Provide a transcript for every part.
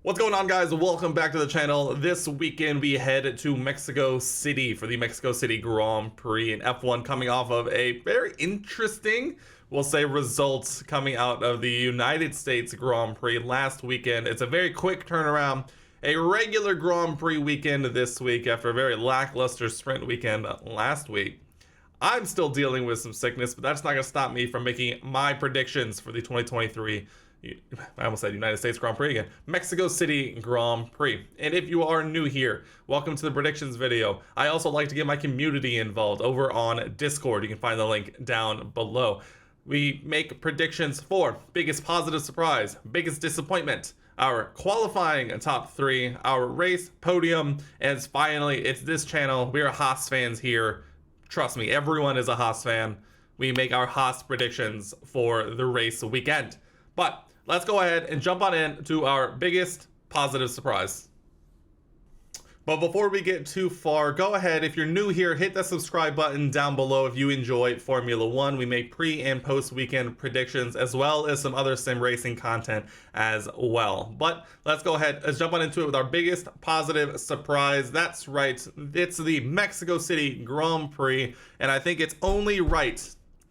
What's going on, guys? Welcome back to the channel. This weekend we head to Mexico City for the Mexico City Grand Prix in F1, coming off of a very interesting, we'll say, results coming out of the United States Grand Prix last weekend. It's a very quick turnaround. A regular Grand Prix weekend this week after a very lackluster sprint weekend last week. I'm still dealing with some sickness, but that's not going to stop me from making my predictions for the 2023, I almost said United States Grand Prix again, Mexico City Grand Prix. And if you are new here, welcome to the predictions video. I also like to get my community involved over on Discord. You can find the link down below. We make predictions for biggest positive surprise, biggest disappointment, our qualifying top three, our race podium, and finally, it's this channel. We are Haas fans here. Trust me, everyone is a Haas fan. We make our Haas predictions for the race weekend. But let's go ahead and jump on in to our biggest positive surprise. But before we get too far, go ahead, if you're new here, hit the subscribe button down below if you enjoy Formula One. We make pre and post weekend predictions as well as some other sim racing content as well. But let's go ahead, let's jump on into it with our biggest positive surprise. That's right, it's the Mexico City Grand Prix, and I think it's only right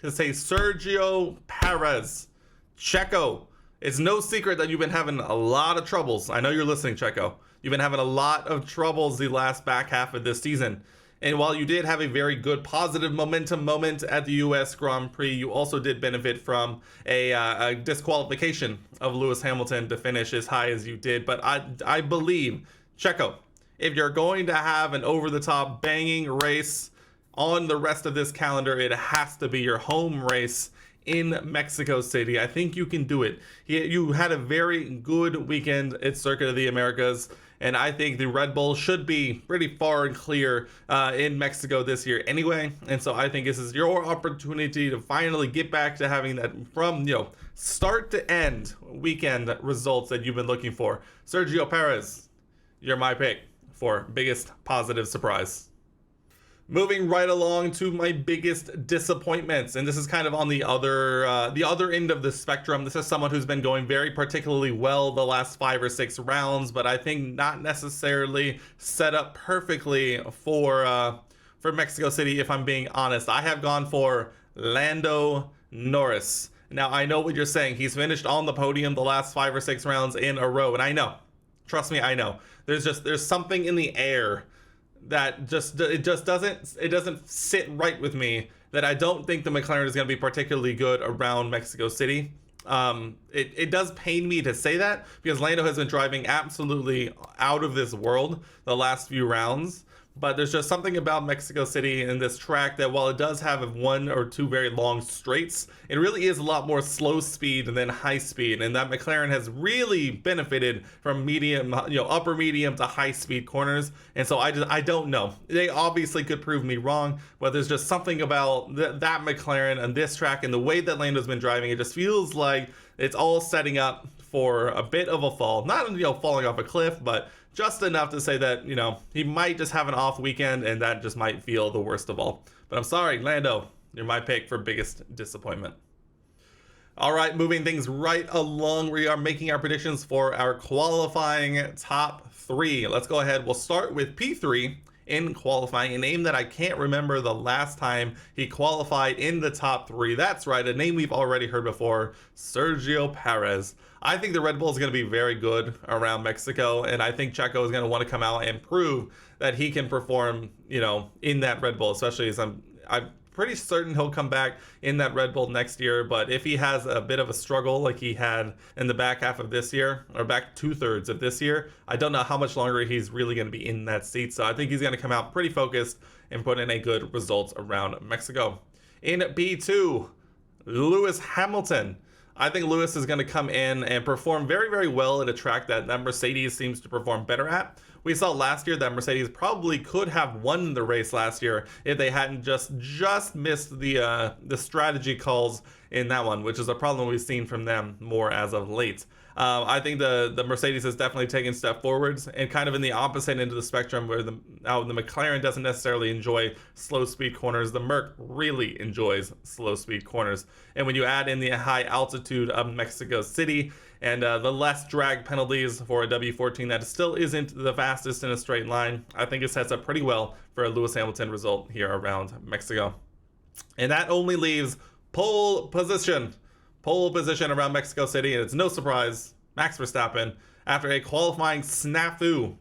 to say Sergio Perez. Checo, it's no secret that you've been having a lot of troubles. I know you're listening, Checo. You've been having a lot of troubles the last back half of this season. And while you did have a very good positive momentum moment at the US Grand Prix, you also did benefit from a disqualification of Lewis Hamilton to finish as high as you did. But I believe, Checo, if you're going to have an over-the-top banging race on the rest of this calendar, it has to be your home race in Mexico City. I think you can do it. You had a very good weekend at Circuit of the Americas, and I think the Red Bull should be pretty far and clear in Mexico this year anyway. And so I think this is your opportunity to finally get back to having that from, start to end weekend results that you've been looking for. Sergio Perez, you're my pick for biggest positive surprise. Moving right along to my biggest disappointments, and this is kind of on the other end of the spectrum. This is someone who's been going very particularly well the last 5 or 6 rounds, but I think not necessarily set up perfectly for Mexico City, if I'm being honest. I have gone for Lando Norris. Now, I know what you're saying. He's finished on the podium the last 5 or 6 rounds in a row, and I know. Trust me, I know. There's something in the air that it doesn't sit right with me, that I don't think the McLaren is going to be particularly good around Mexico City. It does pain me to say that, because Lando has been driving absolutely out of this world the last few rounds. But there's just something about Mexico City and this track that, while it does have 1 or 2 very long straights, it really is a lot more slow speed than high speed. And that McLaren has really benefited from medium, upper medium to high speed corners. And so I don't know. They obviously could prove me wrong, but there's just something about that McLaren and this track and the way that Lando's been driving. It just feels like it's all setting up for a bit of a fall. Not, falling off a cliff, but just enough to say that, he might just have an off weekend, and that just might feel the worst of all. But I'm sorry, Lando, you're my pick for biggest disappointment. All right, moving things right along, we are making our predictions for our qualifying top 3. Let's go ahead. We'll start with P3 in qualifying, a name that I can't remember the last time he qualified in the top 3. That's right, a name we've already heard before, Sergio Perez. I think the Red Bull is going to be very good around Mexico, and I think Checo is going to want to come out and prove that he can perform, in that Red Bull, especially as I'm pretty certain he'll come back in that Red Bull next year. But if he has a bit of a struggle like he had in the back half of this year, or back 2/3 of this year, I don't know how much longer he's really going to be in that seat. So I think he's going to come out pretty focused and put in a good results around Mexico. In B2, Lewis Hamilton. I think Lewis is going to come in and perform very, very well at a track that Mercedes seems to perform better at. We saw last year that Mercedes probably could have won the race last year if they hadn't just missed the strategy calls in that one, which is a problem we've seen from them more as of late. I think the Mercedes has definitely taken a step forwards, and kind of in the opposite end of the spectrum, where the McLaren doesn't necessarily enjoy slow speed corners. The Merc really enjoys slow speed corners. And when you add in the high altitude of Mexico City, and the less drag penalties for a W14 that still isn't the fastest in a straight line. I think it sets up pretty well for a Lewis Hamilton result here around Mexico. And that only leaves pole position. Pole position around Mexico City, and it's no surprise, Max Verstappen, after a qualifying snafu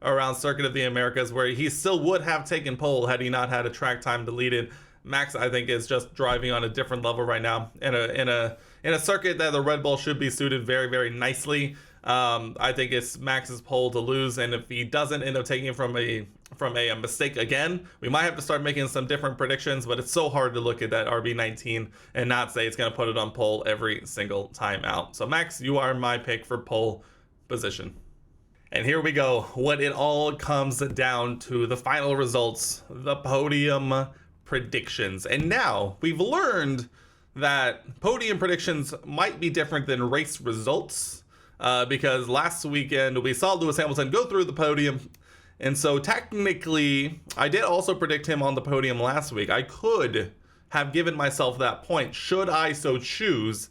around Circuit of the Americas, where he still would have taken pole had he not had a track time deleted. Max, I think, is just driving on a different level right now in a circuit that the Red Bull should be suited very, very nicely. I think it's Max's pole to lose, and if he doesn't end up taking it from a mistake again, we might have to start making some different predictions. But it's so hard to look at that RB19 and not say it's going to put it on pole every single time out. So Max, you are my pick for pole position. And here we go. What it all comes down to, the final results, the podium predictions. And now we've learned that podium predictions might be different than race results, because last weekend we saw Lewis Hamilton go through the podium. And so technically, I did also predict him on the podium last week. I could have given myself that point should I so choose.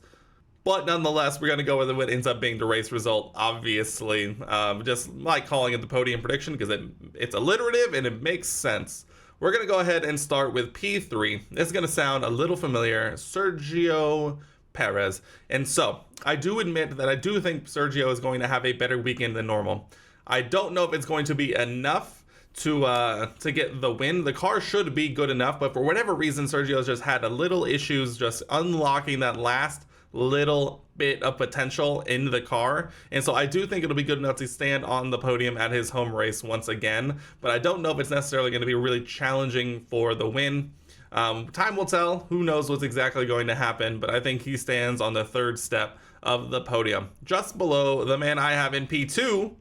But nonetheless, we're going to go with what ends up being the race result, obviously. Just like calling it the podium prediction because it's alliterative and it makes sense. We're going to go ahead and start with P3. This is going to sound a little familiar. Sergio Perez. And so, I do admit that I do think Sergio is going to have a better weekend than normal. I don't know if it's going to be enough to get the win. The car should be good enough, but for whatever reason, Sergio's just had a little issues just unlocking that last little bit of potential in the car, and so I do think it'll be good enough to stand on the podium at his home race once again, but I don't know if it's necessarily going to be really challenging for the win. Time will tell. Who knows what's exactly going to happen, but I think he stands on the third step of the podium, just below the man I have in P2,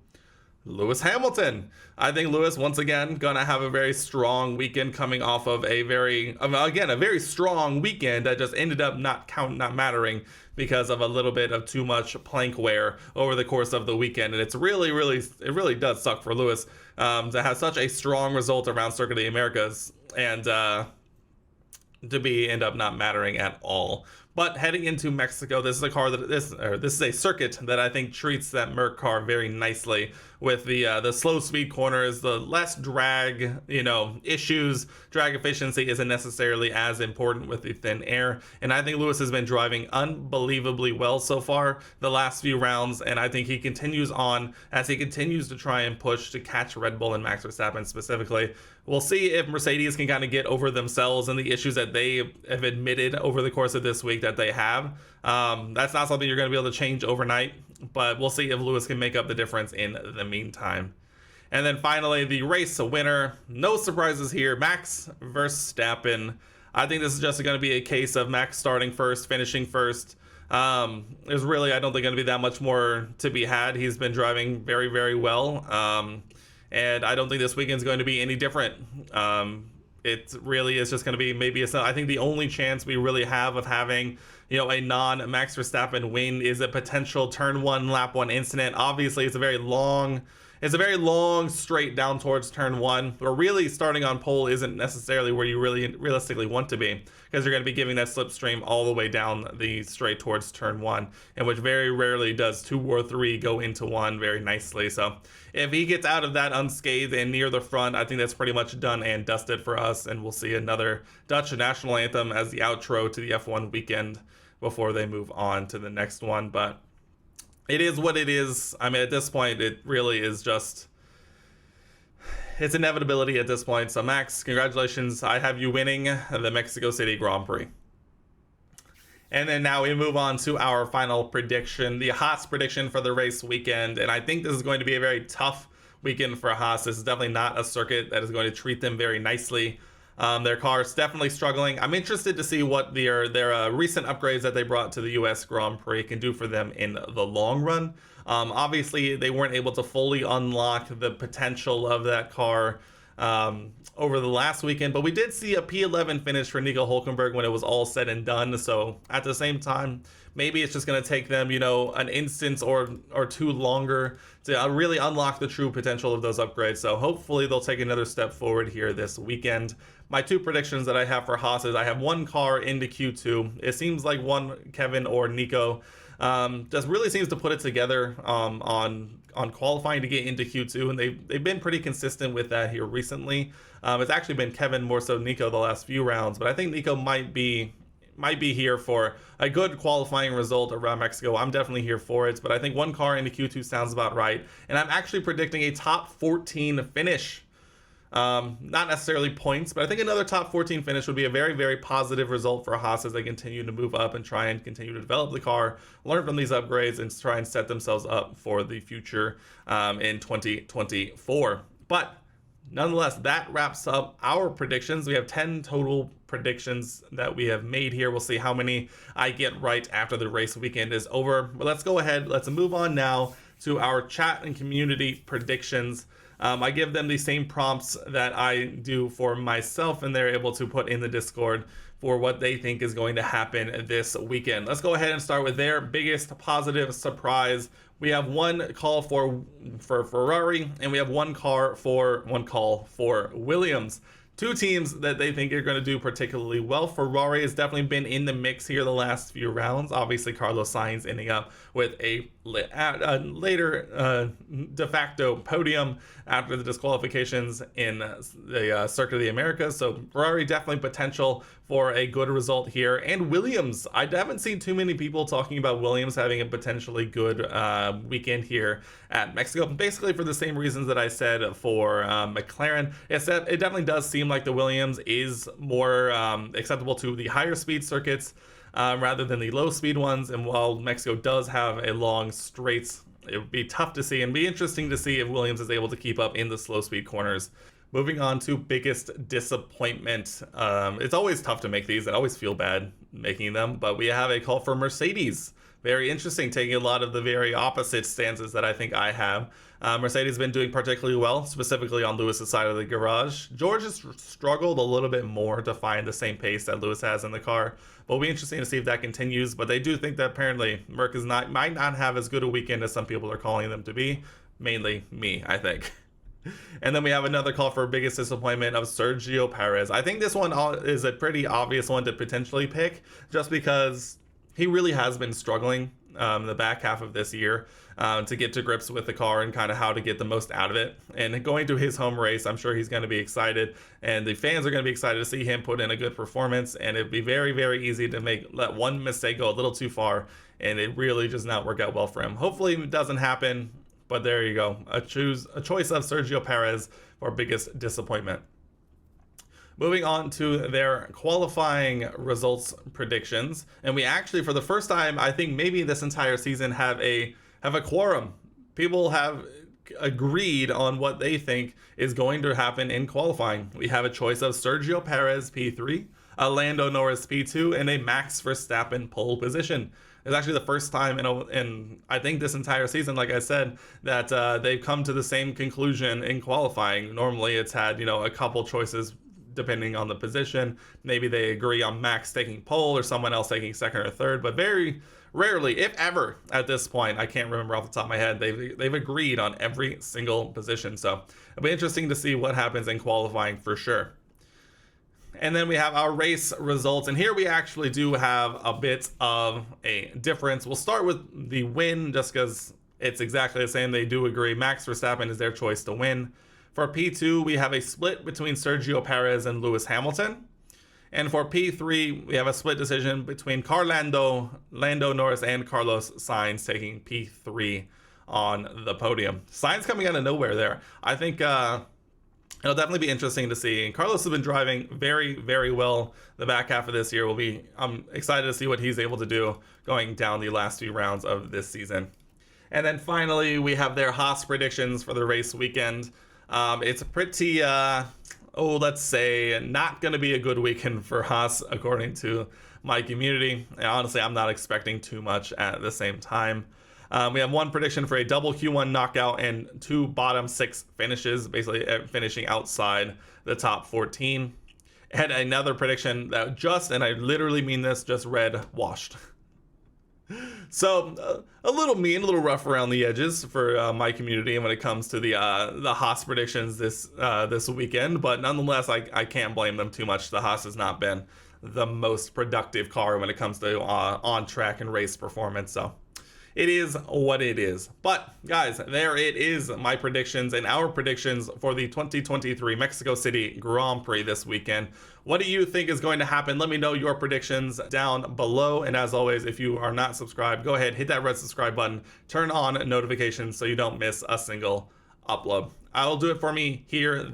Lewis Hamilton. I think Lewis, once again, gonna have a very strong weekend coming off of a very strong weekend that just ended up not mattering because of a little bit of too much plank wear over the course of the weekend. And it really does suck for Lewis to have such a strong result around Circuit of the Americas and to end up not mattering at all. But heading into Mexico, this is a car that this is a circuit that I think treats that Merc car very nicely with the slow speed corners, the less drag, issues. Drag efficiency isn't necessarily as important with the thin air, and I think Lewis has been driving unbelievably well so far the last few rounds, and I think he continues on as he continues to try and push to catch Red Bull and Max Verstappen specifically. We'll see if Mercedes can kind of get over themselves and the issues that they have admitted over the course of this week that they have. That's not something you're going to be able to change overnight, but we'll see if Lewis can make up the difference in the meantime. And then finally, the race winner, no surprises here, Max Verstappen. I think this is just going to be a case of Max starting first, finishing first. There's really, I don't think, going to be that much more to be had. He's been driving very, very well. And I don't think this weekend's going to be any different. It really is just going to be I think the only chance we really have of having, a non-Max Verstappen win is a potential turn 1, lap 1 incident. Obviously, it's a very long straight down towards turn 1, but really starting on pole isn't necessarily where you really realistically want to be, because you're going to be giving that slipstream all the way down the straight towards turn 1, and which very rarely does 2 or 3 go into 1 very nicely. So if he gets out of that unscathed and near the front, I think that's pretty much done and dusted for us, and we'll see another Dutch national anthem as the outro to the F1 weekend before they move on to the next one. But it is what it is. I mean, at this point, it really is just, it's inevitability at this point. So Max, congratulations. I have you winning the Mexico City Grand Prix. And then now we move on to our final prediction, the Haas prediction for the race weekend. And I think this is going to be a very tough weekend for Haas. This is definitely not a circuit that is going to treat them very nicely. Their car's definitely struggling. I'm interested to see what their recent upgrades that they brought to the US Grand Prix can do for them in the long run. Obviously, they weren't able to fully unlock the potential of that car over the last weekend, but we did see a P11 finish for Nico Hülkenberg when it was all said and done. So at the same time, maybe it's just going to take them, an instance or two longer to really unlock the true potential of those upgrades. So hopefully they'll take another step forward here this weekend. My 2 predictions that I have for Haas is I have 1 car into Q2. It seems like one Kevin or Nico Just really seems to put it together on qualifying to get into Q2, and they've been pretty consistent with that here recently. It's actually been Kevin more so Nico the last few rounds, but I think Nico might be here for a good qualifying result around Mexico. I'm definitely here for it, but I think one car into Q2 sounds about right, and I'm actually predicting a top 14 finish. Not necessarily points, but I think another top 14 finish would be a very, very positive result for Haas as they continue to move up and try and continue to develop the car, learn from these upgrades, and try and set themselves up for the future in 2024. But nonetheless, that wraps up our predictions. We have 10 total predictions that we have made here. We'll see how many I get right after the race weekend is over. But let's go ahead. Let's move on now to our chat and community predictions. I give them the same prompts that I do for myself, and they're able to put in the Discord for what they think is going to happen this weekend. Let's go ahead and start with their biggest positive surprise. We have one call for Ferrari, and we have one call for Williams. Two teams that they think are going to do particularly well. Ferrari has definitely been in the mix here the last few rounds. Obviously, Carlos Sainz ending up with a later de facto podium after the disqualifications in the Circuit of the Americas. So Ferrari definitely potential for a good result here. And Williams, I haven't seen too many people talking about Williams having a potentially good weekend here at Mexico, basically for the same reasons that I said for McLaren. It definitely does seem like the Williams is more acceptable to the higher speed circuits rather than the low speed ones. And while Mexico does have a long straights, it would be tough to see and be interesting to see if Williams is able to keep up in the slow speed corners. Moving on to biggest disappointment. It's always tough to make these. I always feel bad making them, but we have a call for Mercedes. Very interesting, taking a lot of the very opposite stances that I think I have. Mercedes has been doing particularly well, specifically on Lewis's side of the garage. George has struggled a little bit more to find the same pace that Lewis has in the car. But it'll be interesting to see if that continues. But they do think that apparently Merc might not have as good a weekend as some people are calling them to be. Mainly me, I think. And then we have another call for biggest disappointment of Sergio Perez. I think this one is a pretty obvious one to potentially pick, just because he really has been struggling the back half of this year to get to grips with the car and kind of how to get the most out of it. And going to his home race, I'm sure he's going to be excited, and the fans are going to be excited to see him put in a good performance. And it'd be very, very easy to let one mistake go a little too far, and it really does not work out well for him. Hopefully it doesn't happen, but there you go. A choice of Sergio Perez for biggest disappointment. Moving on to their qualifying results predictions, and we actually, for the first time, I think maybe this entire season, have a quorum. People have agreed on what they think is going to happen in qualifying. We have a choice of Sergio Perez P3, a Lando Norris P2, and a Max Verstappen pole position. It's actually the first time in I think this entire season, like I said, that they've come to the same conclusion in qualifying. Normally it's had, a couple choices depending on the position. Maybe they agree on Max taking pole or someone else taking second or third, but very rarely, if ever, at this point, I can't remember off the top of my head, they've agreed on every single position. So it'll be interesting to see what happens in qualifying for sure. And then we have our race results, and here we actually do have a bit of a difference. We'll start with the win just because it's exactly the same. They do agree. Max Verstappen is their choice to win. For P2, we have a split between Sergio Perez and Lewis Hamilton. And for P3, we have a split decision between Lando Norris, and Carlos Sainz taking P3 on the podium. Sainz coming out of nowhere there. I think it'll definitely be interesting to see. And Carlos has been driving very, very well the back half of this year. I'm excited to see what he's able to do going down the last few rounds of this season. And then finally, we have their Haas predictions for the race weekend. It's pretty, let's say, not going to be a good weekend for Haas, according to my community. And honestly, I'm not expecting too much at the same time. We have one prediction for a double Q1 knockout and 2 bottom 6 finishes, basically finishing outside the top 14. And another prediction that and I literally mean this, just red washed. So a little mean, a little rough around the edges for my community when it comes to the Haas predictions this weekend, but nonetheless, I can't blame them too much. The Haas has not been the most productive car when it comes to on track and race performance, so it is what it is. But guys, there it is, my predictions and our predictions for the 2023 Mexico City Grand Prix this weekend. What do you think is going to happen? Let me know your predictions down below. And as always, if you are not subscribed, go ahead, hit that red subscribe button, turn on notifications so you don't miss a single upload. I'll do it for me here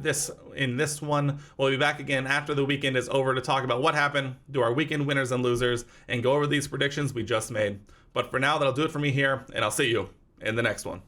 in this one. We'll be back again after the weekend is over to talk about what happened, do our weekend winners and losers, and go over these predictions we just made. But for now, that'll do it for me here, and I'll see you in the next one.